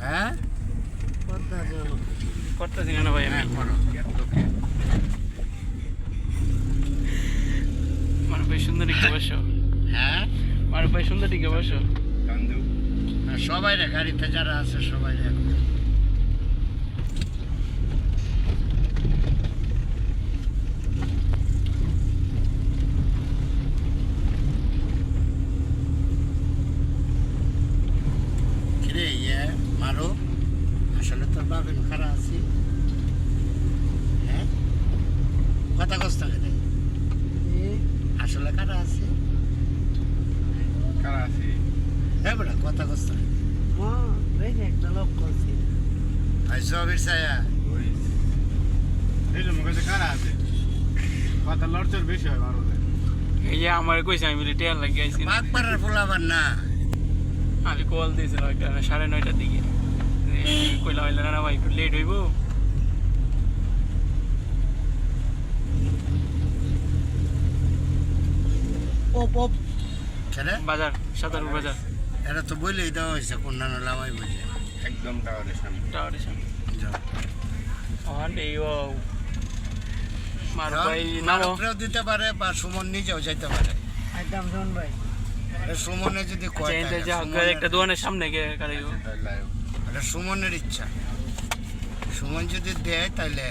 হ্যাঁ করতেছি কেন ভাই আমি মারুফ ভাই সুন্দর দিকে বসো। হ্যাঁ মারুফ ভাই সুন্দর দিকে বসো। সবাই রে গাড়িতে যারা আছে সবাই রে কিরে মারো আসলে তোর বাবেন খারাপ আছি হ্যাঁ কথা কষ্ট রে আসলে কারা আছে হ্যাঁ বেটা কথা কষ্ট একটা লোক করছি আইসো বিরসায়া এই যে আমার কইছে আমি বলি টেয়ার লাগিয়ে আইছি বাঘ পাড়ার পোলাবার না আমি কল দিয়েছিল একটা 9:30টার দিকে কইলা হইলে না ভাই একটু লেট হইব। ছেলে বাজার সাতারপুর বাজার এটা তো বলেই দেওয়া হয়েছে কোন লামাই বুঝে একদম টাওয়ারের সামনে। টাওয়ারের সামনে যাও এই ও মারুফ ভাই নামো মারুফরেও দিতে পারে বা সুমন নিজেও যাইতে পারে একদম শোন ভাই এটা সুমনে যদি কয় চেঞ্জ তাহলে যা সুমনের- একটা দোকানের সামনে গিয়ে কারিও এটা সুমনের ইচ্ছা সুমন যদি দেয় তাহলে